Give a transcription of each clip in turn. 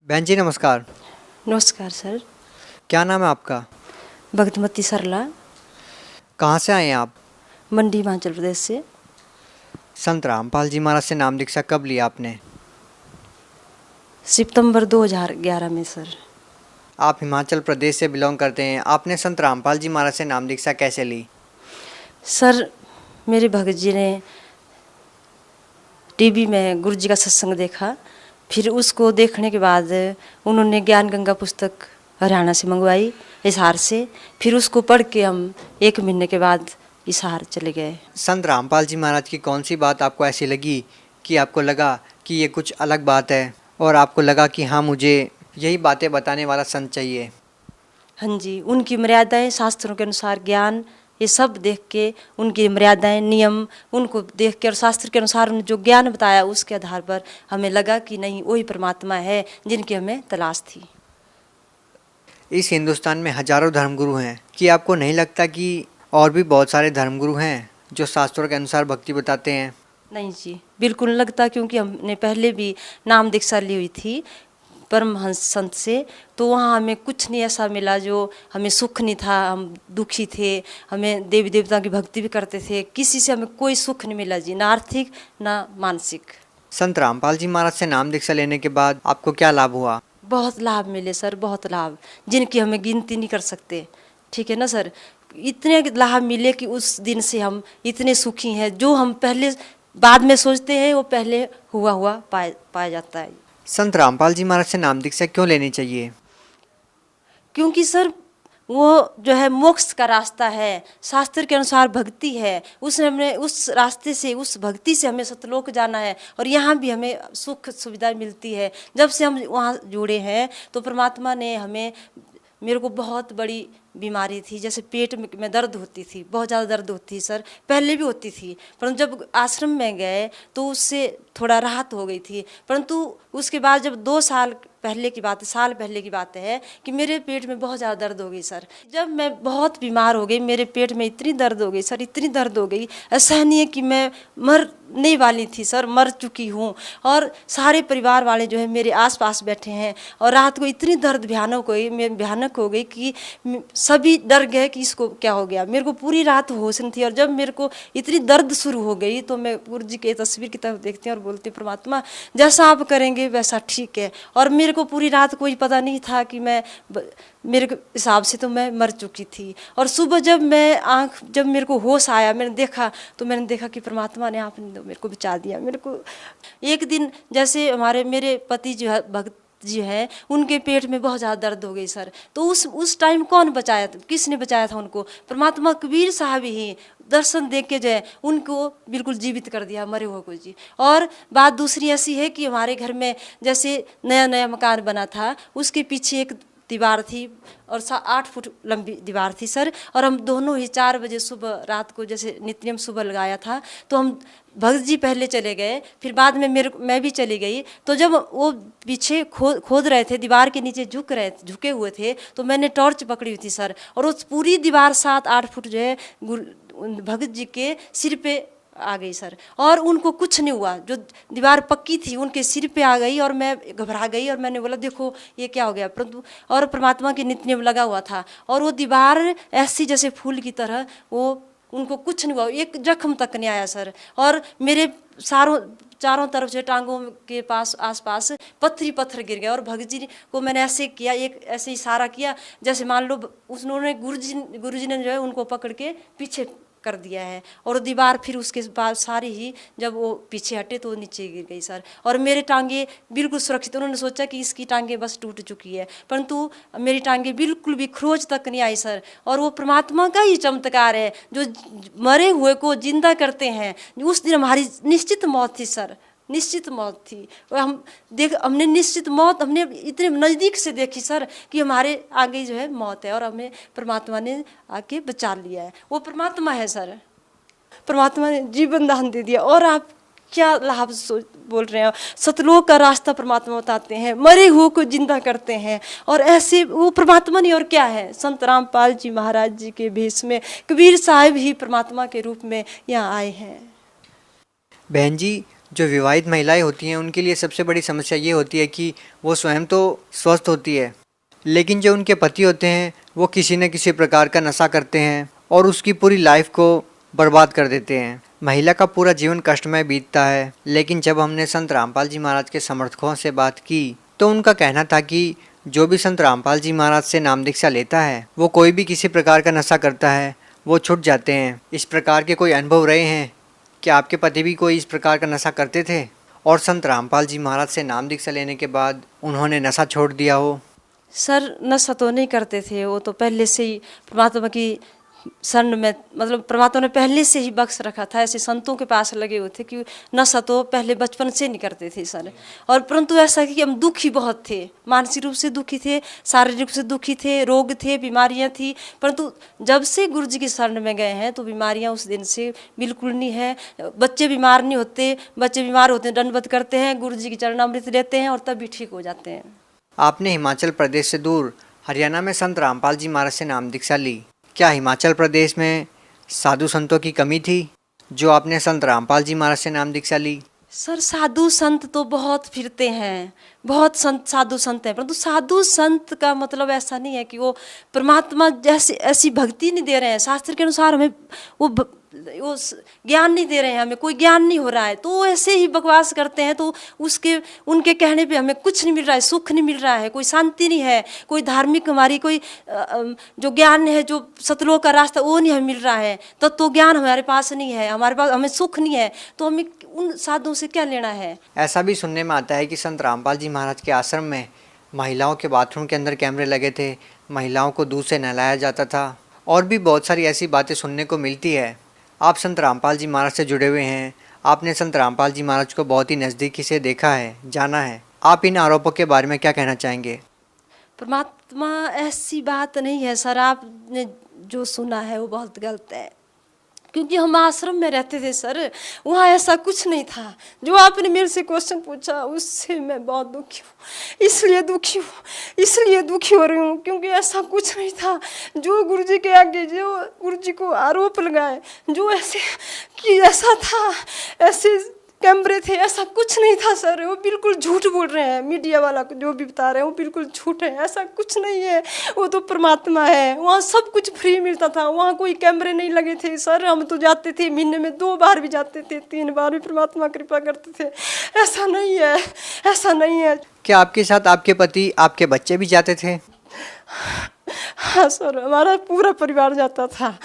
बहन जी नमस्कार। नमस्कार सर। क्या नाम है आपका? भगतमती सरला। कहाँ से आए हैं आप? मंडी हिमाचल प्रदेश से। संत रामपाल जी महाराज से नाम दीक्षा कब लिया आपने? सितंबर 2011 में सर। आप हिमाचल प्रदेश से बिलोंग करते हैं, आपने संत रामपाल जी महाराज से नाम दीक्षा कैसे ली? सर मेरे भगत जी ने टीवी में गुरु जी का सत्संग देखा, फिर उसको देखने के बाद उन्होंने ज्ञान गंगा पुस्तक हरियाणा से मंगवाई हिसार से। फिर उसको पढ़ के हम 1 महीने के बाद हिसार चले गए। संत रामपाल जी महाराज की कौन सी बात आपको ऐसी लगी कि आपको लगा कि ये कुछ अलग बात है और आपको लगा कि हाँ मुझे यही बातें बताने वाला संत चाहिए? हाँ जी, उनकी मर्यादाएं, शास्त्रों के अनुसार ज्ञान, ये सब देख के उनकी मर्यादाएं, नियम उनको देख के और शास्त्र के अनुसार उन्होंने जो ज्ञान बताया उसके आधार पर हमें लगा कि नहीं वही परमात्मा है जिनकी हमें तलाश थी। इस हिंदुस्तान में हजारों धर्मगुरु हैं, कि आपको नहीं लगता कि और भी बहुत सारे धर्मगुरु हैं जो शास्त्रों के अनुसार भक्ति बताते हैं? नहीं जी, बिल्कुल नहीं लगता, क्योंकि हमने पहले भी नाम दीक्षा ली हुई थी परमहंस संत से, तो वहाँ हमें कुछ नहीं ऐसा मिला जो हमें सुख नहीं था। हम दुखी थे, हमें देवी देवताओं की भक्ति भी करते थे, किसी से हमें कोई सुख नहीं मिला जी, ना आर्थिक ना मानसिक। संत रामपाल जी महाराज से नाम दीक्षा लेने के बाद आपको क्या लाभ हुआ? बहुत लाभ मिले सर, बहुत लाभ, जिनकी हमें गिनती नहीं कर सकते। ठीक है ना सर, इतने लाभ मिले कि उस दिन से हम इतने सुखी हैं। जो हम पहले बाद में सोचते हैं वो पहले हुआ पाया जाता है। संत रामपाल जी महाराज से नाम दीक्षा क्यों लेनी चाहिए? क्योंकि सर वो जो है मोक्ष का रास्ता है, शास्त्र के अनुसार भक्ति है, उसने हमें उस रास्ते से, उस भक्ति से हमें सतलोक जाना है और यहाँ भी हमें सुख सुविधा मिलती है। जब से हम वहाँ जुड़े हैं तो परमात्मा ने हमें, मेरे को बहुत बड़ी बीमारी थी, जैसे पेट में दर्द होती थी, बहुत ज़्यादा दर्द होती थी सर, पहले भी होती थी, परंतु जब आश्रम में गए तो उससे थोड़ा राहत हो गई थी। परंतु उसके बाद जब 2 साल पहले की बात है, साल पहले की बात है कि मेरे पेट में बहुत ज़्यादा दर्द हो गई सर। जब मैं बहुत बीमार हो गई, मेरे पेट में इतनी दर्द हो गई सर, इतनी दर्द हो गई, ऐसा नहीं है कि मैं मरने वाली थी सर, मर चुकी हूँ। और सारे परिवार वाले जो है मेरे आसपास बैठे हैं और रात को इतनी दर्द भयानक हो गई कि सभी डर गए कि इसको क्या हो गया। मेरे को पूरी रात होश नहीं थी और जब मेरे को इतनी दर्द शुरू हो गई तो मैं गुरु जी की तस्वीर की तरफ देखती हूँ और बोलती, परमात्मा जैसा आप करेंगे वैसा ठीक है। और मेरे को पूरी रात कोई पता नहीं था कि मेरे हिसाब से तो मैं मर चुकी थी। और सुबह जब मेरे को होश आया, मैंने देखा कि परमात्मा ने, आपने मेरे को बचा दिया। मेरे को एक दिन जैसे मेरे पति जो है भक्त जी हैं, उनके पेट में बहुत ज़्यादा दर्द हो गई सर, तो उस टाइम कौन बचाया था, किसने बचाया था उनको? परमात्मा कबीर साहब ही दर्शन देख के जो है उनको बिल्कुल जीवित कर दिया, मरे हुए को जी। और बात दूसरी ऐसी है कि हमारे घर में जैसे नया मकान बना था, उसके पीछे एक दीवार थी और 8 फुट लंबी दीवार थी सर। और हम दोनों ही 4 बजे सुबह, रात को जैसे नित्यम सुबह लगाया था, तो हम भगत जी पहले चले गए, फिर बाद में मैं भी चली गई। तो जब वो पीछे खोद रहे थे, दीवार के नीचे झुके हुए थे, तो मैंने टॉर्च पकड़ी हुई थी सर, और उस पूरी दीवार 7-8 फुट जो है भगत जी के सिर पे आ गई सर। और उनको कुछ नहीं हुआ, जो दीवार पक्की थी उनके सिर पे आ गई और मैं घबरा गई और मैंने बोला देखो ये क्या हो गया। परंतु और परमात्मा के नित्य नियम लगा हुआ था और वो दीवार ऐसी जैसे फूल की तरह, वो उनको कुछ नहीं हुआ, एक जख्म तक नहीं आया सर। और मेरे चारों तरफ से टांगों के आसपास पत्थर गिर गया। और भगत जी को मैंने ऐसे किया, ऐसे इशारा किया जैसे मान लो उन्होंने गुरु जी ने जो है उनको पकड़ के पीछे कर दिया है। और दीवार फिर उसके बाद सारी ही जब वो पीछे हटे तो वो नीचे गिर गई सर। और मेरे टांगे बिल्कुल सुरक्षित, उन्होंने सोचा कि इसकी टांगे बस टूट चुकी है, परंतु मेरी टांगे बिल्कुल भी खरोच तक नहीं आई सर। और वो परमात्मा का ही चमत्कार है जो मरे हुए को जिंदा करते हैं। उस दिन हमारी निश्चित मौत थी सर, निश्चित मौत थी। और हमने निश्चित मौत हमने इतने नज़दीक से देखी सर कि हमारे आगे जो है मौत है और हमें परमात्मा ने आके बचा लिया है। वो परमात्मा है सर, परमात्मा ने जीवन दान दे दिया। और आप क्या लाभ बोल रहे हैं? सतलोक का रास्ता परमात्मा बताते हैं, मरे हुए को जिंदा करते हैं, और ऐसे वो परमात्मा नहीं और क्या है। संत रामपाल जी महाराज जी के भेष में कबीर साहब ही परमात्मा के रूप में यहाँ आए हैं। बहन जी, जो विवाहित महिलाएं होती हैं उनके लिए सबसे बड़ी समस्या ये होती है कि वो स्वयं तो स्वस्थ होती है, लेकिन जो उनके पति होते हैं वो किसी न किसी प्रकार का नशा करते हैं और उसकी पूरी लाइफ को बर्बाद कर देते हैं। महिला का पूरा जीवन कष्टमय बीतता है। लेकिन जब हमने संत रामपाल जी महाराज के समर्थकों से बात की तो उनका कहना था कि जो भी संत रामपाल जी महाराज से नाम दीक्षा लेता है वो कोई भी किसी प्रकार का नशा करता है वो छूट जाते हैं। इस प्रकार के कोई अनुभव रहे हैं कि आपके पति भी कोई इस प्रकार का नशा करते थे और संत रामपाल जी महाराज से नाम दीक्षा लेने के बाद उन्होंने नशा छोड़ दिया हो? सर नशा तो नहीं करते थे, वो तो पहले से ही परमात्मा की शरण में, मतलब परमात्मा ने पहले से ही बख्श रखा था। ऐसे संतों के पास लगे हुए थे कि नशा तो पहले बचपन से नहीं करते थे सर। और परंतु ऐसा कि हम दुखी बहुत थे, मानसिक रूप से दुखी थे, शारीरिक रूप से दुखी थे, रोग थे, बीमारियां थी। परंतु जब से गुरु जी की शरण में गए हैं तो बीमारियां उस दिन से बिल्कुल नहीं है। बच्चे बीमार नहीं होते, बच्चे बीमार होते हैं दंडवत करते हैं, गुरु जी की चरणामृत लेते हैं और तब भी ठीक हो जाते हैं। आपने हिमाचल प्रदेश से दूर हरियाणा में संत रामपाल जी महाराज से नाम दीक्षा ली। क्या हिमाचल प्रदेश में साधु संतों की कमी थी जो आपने संत रामपाल जी महाराज से नाम दीक्षा ली? सर साधु संत तो बहुत फिरते हैं, बहुत संत साधु संत हैं, परंतु साधु संत का मतलब ऐसा नहीं है कि वो परमात्मा जैसे ऐसी भक्ति नहीं दे रहे हैं। शास्त्र के अनुसार हमें वो ज्ञान नहीं दे रहे हैं, हमें कोई ज्ञान नहीं हो रहा है, तो वो ऐसे ही बकवास करते हैं। तो उसके उनके कहने पे हमें कुछ नहीं मिल रहा है, सुख नहीं मिल रहा है, कोई शांति नहीं है, कोई धार्मिक हमारी कोई जो ज्ञान है, जो सतलोक का रास्ता वो नहीं हमें मिल रहा है। तो ज्ञान हमारे पास नहीं है, हमारे पास हमें सुख नहीं है, तो हमें उन साधुओं से क्या लेना है। ऐसा भी सुनने में आता है कि संत रामपाल जी महाराज के आश्रम में महिलाओं के बाथरूम के अंदर कैमरे लगे थे, महिलाओं को दूध से नहलाया जाता था और भी बहुत सारी ऐसी बातें सुनने को मिलती है। आप संत रामपाल जी महाराज से जुड़े हुए हैं, आपने संत रामपाल जी महाराज को बहुत ही नज़दीकी से देखा है, जाना है। आप इन आरोपों के बारे में क्या कहना चाहेंगे? परमात्मा ऐसी बात नहीं है सर, आपने जो सुना है वो बहुत गलत है। क्योंकि हम आश्रम में रहते थे सर, वहाँ ऐसा कुछ नहीं था। जो आपने मेरे से क्वेश्चन पूछा उससे मैं बहुत दुखी हूँ, इसलिए दुखी हो रही हूँ क्योंकि ऐसा कुछ नहीं था। जो गुरुजी के आगे जो गुरुजी को आरोप लगाए, जो ऐसे कि ऐसा था, ऐसे कैमरे थे, ऐसा कुछ नहीं था सर। वो बिल्कुल झूठ बोल रहे हैं, मीडिया वाला जो भी बता रहे हैं वो बिल्कुल झूठ है, ऐसा कुछ नहीं है। वो तो परमात्मा है, वहाँ सब कुछ फ्री मिलता था, वहाँ कोई कैमरे नहीं लगे थे सर। हम तो जाते थे, महीने में 2 बार भी जाते थे, 3 बार भी परमात्मा कृपा करते थे। ऐसा नहीं है, ऐसा नहीं है। क्या आपके साथ आपके पति, आपके बच्चे भी जाते थे? हाँ सर, हमारा पूरा परिवार जाता था,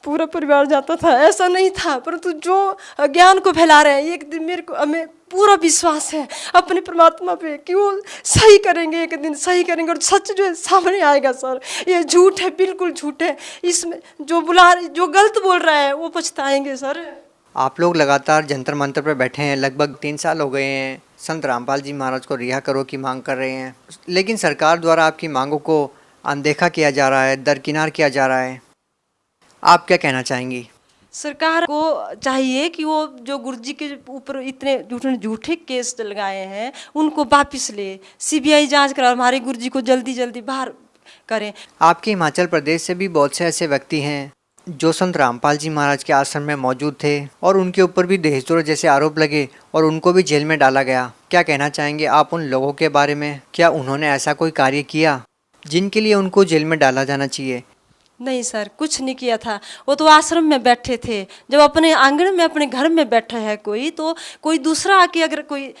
पूरा परिवार जाता था, ऐसा नहीं था। परंतु जो ज्ञान को फैला रहे हैं, एक दिन मेरे को हमें पूरा विश्वास है अपने परमात्मा पे कि वो सही करेंगे, एक दिन सही करेंगे और सच जो है सामने आएगा सर। ये झूठ है, बिल्कुल झूठ है। इसमें जो गलत बोल रहा है वो पछताएंगे सर। आप लोग लगातार जंतर मंतर पर बैठे हैं, लगभग 3 साल हो गए हैं, संत रामपाल जी महाराज को रिहा करो की मांग कर रहे हैं, लेकिन सरकार द्वारा आपकी मांगों को अनदेखा किया जा रहा है, दरकिनार किया जा रहा है। आप क्या कहना चाहेंगी? सरकार को चाहिए कि वो जो गुरुजी के ऊपर इतने झूठे केस लगाए हैं उनको वापस ले, सीबीआई जांच करा, हमारे गुरुजी को जल्दी बाहर करें। आपके हिमाचल प्रदेश से भी बहुत से ऐसे व्यक्ति हैं जो संत रामपाल जी महाराज के आश्रम में मौजूद थे और उनके ऊपर भी दहेजद्रोह जैसे आरोप लगे और उनको भी जेल में डाला गया। क्या कहना चाहेंगे आप उन लोगों के बारे में? क्या उन्होंने ऐसा कोई कार्य किया जिनके लिए उनको जेल में डाला जाना चाहिए? नहीं सर, कुछ नहीं किया था। वो तो आश्रम में बैठे थे, जब अपने आंगन में अपने घर में बैठा है कोई, तो कोई दूसरा आके अगर कोई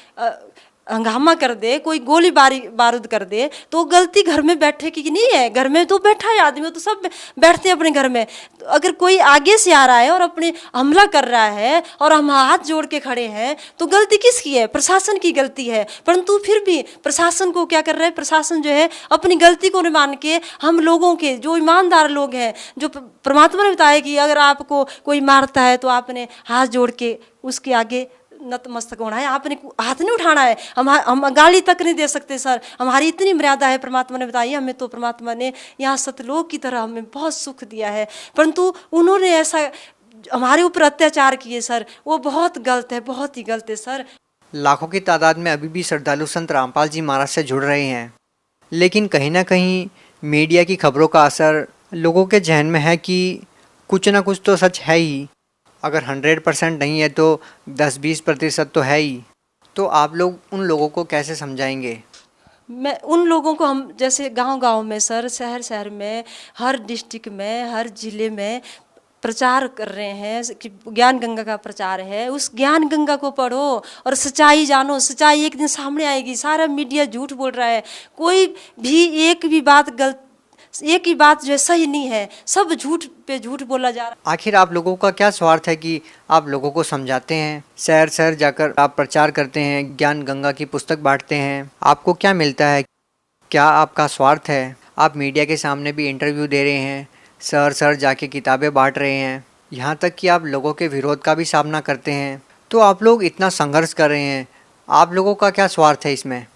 हंगामा कर दे, कोई गोली बारूद कर दे, तो गलती घर में बैठे की नहीं है। घर में तो बैठा है आदमी, तो सब बैठते हैं अपने घर में। तो अगर कोई आगे से आ रहा है और अपने हमला कर रहा है और हम हाथ जोड़ के खड़े हैं, तो गलती किसकी है? प्रशासन की गलती है। परंतु फिर भी प्रशासन को क्या कर रहा है? प्रशासन जो है अपनी गलती को न मान के हम लोगों के जो ईमानदार लोग हैं, जो परमात्मा ने बताया कि अगर आपको कोई मारता है तो आपने हाथ जोड़ के उसके आगे नतमस्तक होना है, आपने हाथ नहीं उठाना है। हम गाली तक नहीं दे सकते सर, हमारी इतनी मर्यादा है। परमात्मा ने बताई हमें, तो परमात्मा ने यहाँ सतलोक की तरह हमें बहुत सुख दिया है। परंतु उन्होंने ऐसा हमारे ऊपर अत्याचार किए सर, वो बहुत गलत है, बहुत ही गलत है सर। लाखों की तादाद में अभी भी श्रद्धालु संत रामपाल जी महाराज से जुड़ रहे हैं, लेकिन कहीं ना कहीं मीडिया की खबरों का असर लोगों के जहन में है कि कुछ ना कुछ तो सच है ही। अगर 100% नहीं है तो 10-20% तो है ही। तो आप लोग उन लोगों को कैसे समझाएंगे? मैं उन लोगों को, हम जैसे गांव-गांव में सर, शहर-शहर में, हर डिस्ट्रिक्ट में, हर जिले में प्रचार कर रहे हैं कि ज्ञान गंगा का प्रचार है। उस ज्ञान गंगा को पढ़ो और सच्चाई जानो। सच्चाई एक दिन सामने आएगी। सारा मीडिया झूठ बोल रहा है। कोई भी एक भी बात गलत, एक ही बात जो है सही नहीं है। सब झूठ पे झूठ बोला जा रहा है। आखिर आप लोगों का क्या स्वार्थ है कि आप लोगों को समझाते हैं, शहर शहर जाकर आप प्रचार करते हैं, ज्ञान गंगा की पुस्तक बांटते हैं, आपको क्या मिलता है? क्या आपका स्वार्थ है? आप मीडिया के सामने भी इंटरव्यू दे रहे हैं, शहर शहर जाके किताबें बांट रहे हैं, यहाँ तक कि आप लोगों के विरोध का भी सामना करते हैं। तो आप लोग इतना संघर्ष कर रहे हैं, आप लोगों का क्या स्वार्थ है इसमें?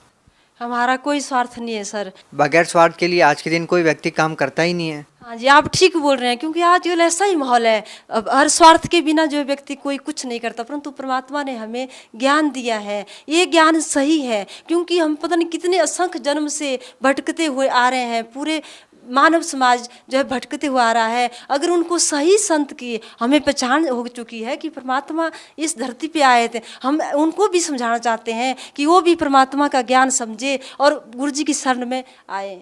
हमारा कोई स्वार्थ नहीं है सर। बगैर स्वार्थ के लिए आज के दिन कोई व्यक्ति काम करता ही नहीं है। हाँ जी, आप ठीक बोल रहे हैं, क्योंकि आजकल ऐसा ही माहौल है। अब हर स्वार्थ के बिना जो व्यक्ति कोई कुछ नहीं करता, परंतु परमात्मा ने हमें ज्ञान दिया है। ये ज्ञान सही है, क्योंकि हम पता नहीं कितने असंख्य जन्म से भटकते हुए आ रहे हैं। पूरे मानव समाज जो है भटकते हुआ आ रहा है। अगर उनको सही संत की हमें पहचान हो चुकी है कि परमात्मा इस धरती पे आए थे, हम उनको भी समझाना चाहते हैं कि वो भी परमात्मा का ज्ञान समझे और गुरु जी की शरण में आए।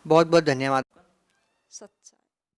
बहुत बहुत धन्यवाद। सच्चा